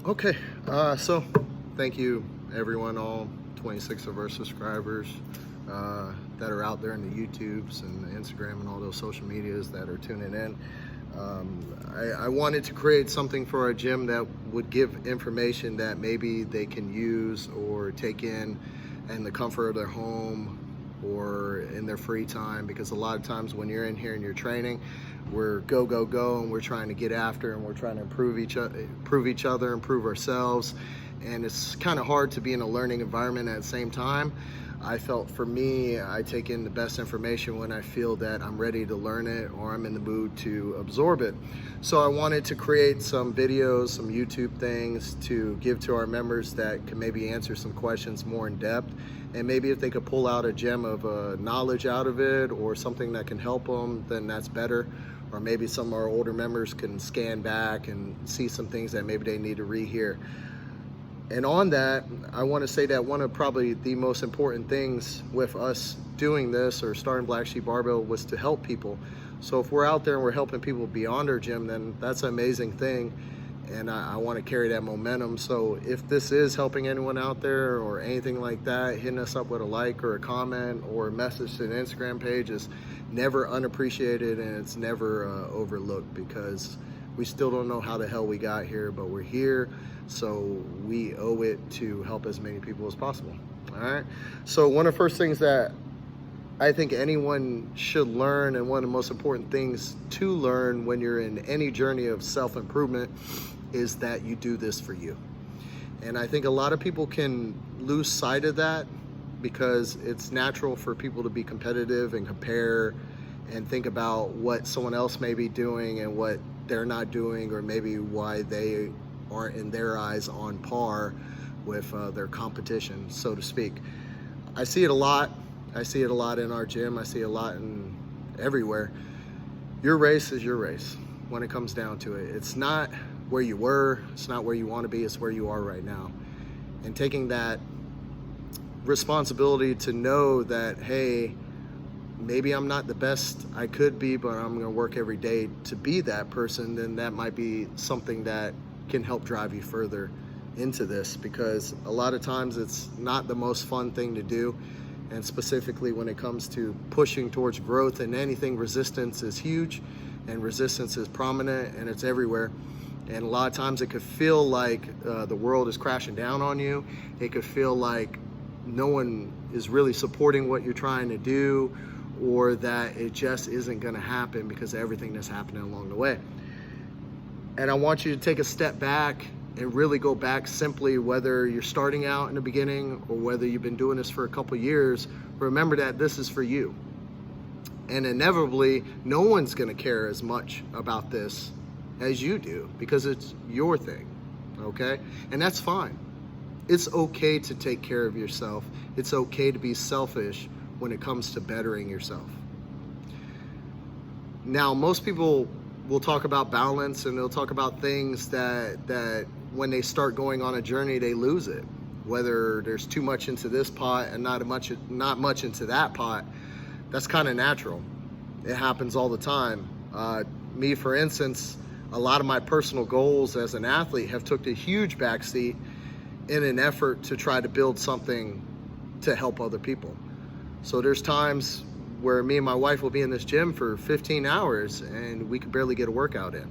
Okay, so thank you everyone, all 26 of our subscribers that are out there in the YouTubes and the Instagram and all those social medias that are tuning in. I wanted to create something for our gym that would give information that maybe they can use or take in the comfort of their home or in their free time, because a lot of times when you're in here and you're training, we're go go go and we're trying to get after and we're trying to improve each other, improve ourselves, and it's kind of hard to be in a learning environment at the same time. I felt for me, I take in the best information when I feel that I'm ready to learn it or I'm in the mood to absorb it. So I wanted to create some videos, some YouTube things to give to our members that can maybe answer some questions more in depth. And maybe if they could pull out a gem of knowledge out of it or something that can help them, then that's better. Or maybe some of our older members can scan back and see some things that maybe they need to rehear. And on that, I want to say that one of probably the most important things with us doing this or starting Black Sheep Barbell was to help people. So if we're out there and we're helping people beyond our gym, then that's an amazing thing. And I want to carry that momentum. So if this is helping anyone out there or anything like that, hitting us up with a like or a comment or a message to the Instagram page is never unappreciated, and it's never overlooked, because we still don't know how the hell we got here, but we're here, so we owe it to help as many people as possible. All right. So one of the first things that I think anyone should learn, and one of the most important things to learn when you're in any journey of self-improvement, is that you do this for you. And I think a lot of people can lose sight of that, because it's natural for people to be competitive and compare and think about what someone else may be doing and what they're not doing, or maybe why they aren't in their eyes on par with their competition, so to speak. I see it a lot. I see it a lot in our gym. I see it a lot in everywhere. Your race is your race when it comes down to it. It's not where you were, it's not where you want to be, it's where you are right now. And taking that responsibility to know that, hey, maybe I'm not the best I could be, but I'm going to work every day to be that person, then that might be something that can help drive you further into this, because a lot of times it's not the most fun thing to do. And specifically when it comes to pushing towards growth and anything, resistance is huge, and resistance is prominent, and it's everywhere. And a lot of times it could feel like the world is crashing down on you. It could feel like no one is really supporting what you're trying to do, or that it just isn't going to happen because of everything that's happening along the way. And I want you to take a step back and really go back, simply whether you're starting out in the beginning or whether you've been doing this for a couple years. Remember that this is for you. And inevitably, no one's going to care as much about this as you do, because it's your thing, okay? And that's fine. It's okay to take care of yourself. It's okay to be selfish when it comes to bettering yourself. Now, most people will talk about balance, and they'll talk about things that when they start going on a journey, they lose it. Whether there's too much into this pot and not much into that pot, that's kind of natural. It happens all the time. Me, for instance, a lot of my personal goals as an athlete have took a huge backseat in an effort to try to build something to help other people. So there's times where me and my wife will be in this gym for 15 hours and we could barely get a workout in.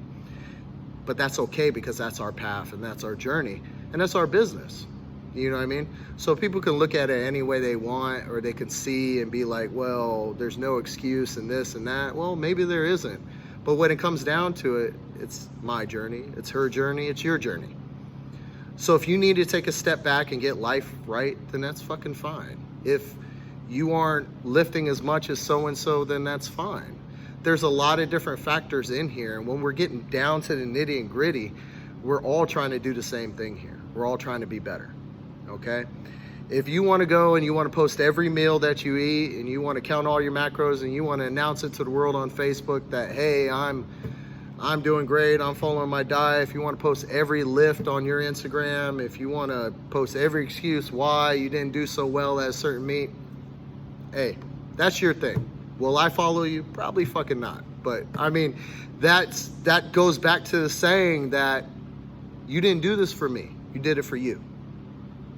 But that's okay, because that's our path and that's our journey and that's our business. You know what I mean? So people can look at it any way they want, or they can see and be like, well, there's no excuse in this and that. Well, maybe there isn't. But when it comes down to it, it's my journey, it's her journey, it's your journey. So if you need to take a step back and get life right, then that's fucking fine. If you aren't lifting as much as so-and-so, then that's fine. There's a lot of different factors in here. And when we're getting down to the nitty and gritty, we're all trying to do the same thing here. We're all trying to be better, okay? If you want to go and you want to post every meal that you eat, and you want to count all your macros, and you want to announce it to the world on Facebook that, hey, I'm doing great, I'm following my diet. If you want to post every lift on your Instagram, if you want to post every excuse why you didn't do so well at a certain meet, hey, that's your thing. Will I follow you? Probably fucking not. But I mean, that goes back to the saying that You didn't do this for me. You did it for you.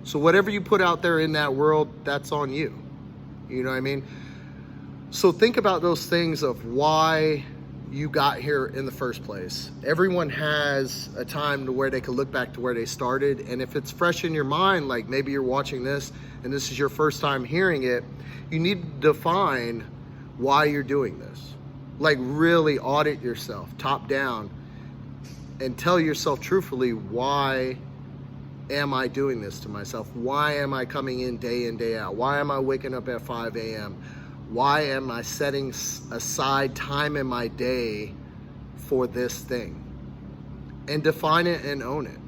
So whatever you put out there in that world, that's on you. You know what I mean? So think about those things of why you got here in the first place. Everyone has a time to where they can look back to where they started. And if it's fresh in your mind, like maybe you're watching this and this is your first time hearing it, you need to define why you're doing this. Like really audit yourself top down and tell yourself truthfully, why am I doing this to myself? Why am I coming in day out? Why am I waking up at 5 a.m.? Why am I setting aside time in my day for this thing? And define it and own it.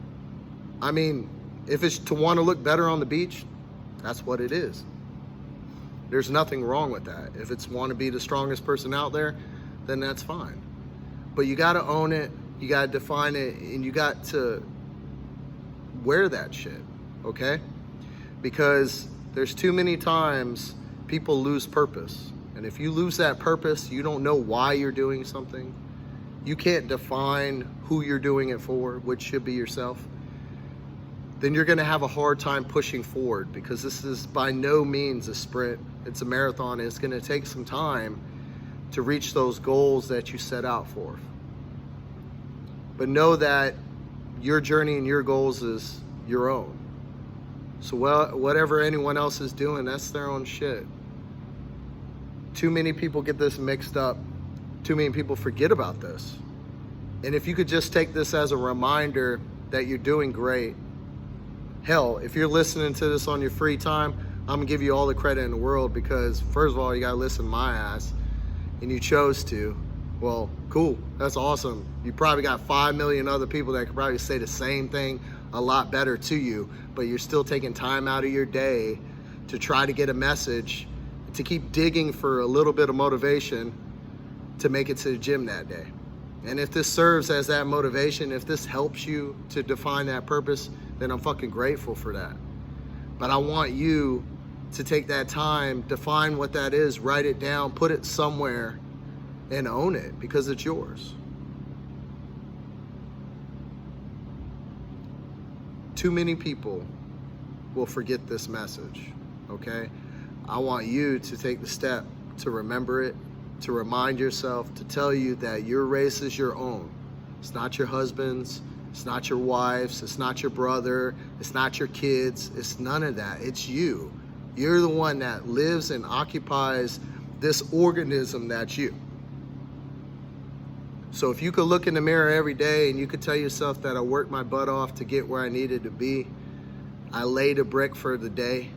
I mean, if it's to want to look better on the beach, that's what it is. There's nothing wrong with that. If it's want to be the strongest person out there, then that's fine. But you got to own it, you got to define it, and you got to wear that shit, okay? Because there's too many times people lose purpose. And if you lose that purpose, you don't know why you're doing something. You can't define who you're doing it for, which should be yourself. Then you're gonna have a hard time pushing forward, because this is by no means a sprint. It's a marathon. It's gonna take some time to reach those goals that you set out for. But know that your journey and your goals is your own. So whatever anyone else is doing, that's their own shit. Too many people get this mixed up. Too many people forget about this. And if you could just take this as a reminder that you're doing great. Hell, if you're listening to this on your free time, I'm gonna give you all the credit in the world, because first of all, you gotta listen to my ass, and you chose to. Well, cool, that's awesome. You probably got 5 million other people that could probably say the same thing a lot better to you, but you're still taking time out of your day to try to get a message, to keep digging for a little bit of motivation to make it to the gym that day. And if this serves as that motivation, if this helps you to define that purpose, then I'm fucking grateful for that. But I want you to take that time, define what that is, write it down, put it somewhere, and own it, because it's yours. Too many people will forget this message, okay? I want you to take the step to remember it, to remind yourself, to tell you that your race is your own. It's not your husband's, it's not your wife's, it's not your brother, it's not your kids, it's none of that. It's you. You're the one that lives and occupies this organism that's you. So if you could look in the mirror every day and you could tell yourself that I worked my butt off to get where I needed to be, I laid a brick for the day,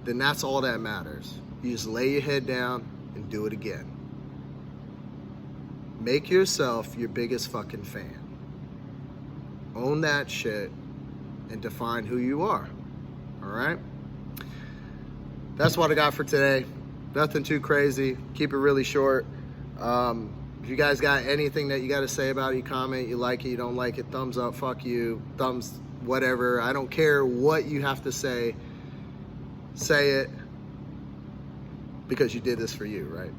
then that's all that matters. You just lay your head down and do it again. Make yourself your biggest fucking fan. Own that shit and define who you are. All right? That's what I got for today. Nothing too crazy. Keep it really short. If you guys got anything that you got to say about it, you comment, you like it, you don't like it, thumbs up, fuck you, thumbs, whatever. I don't care what you have to say. Say it, because you did this for you, right?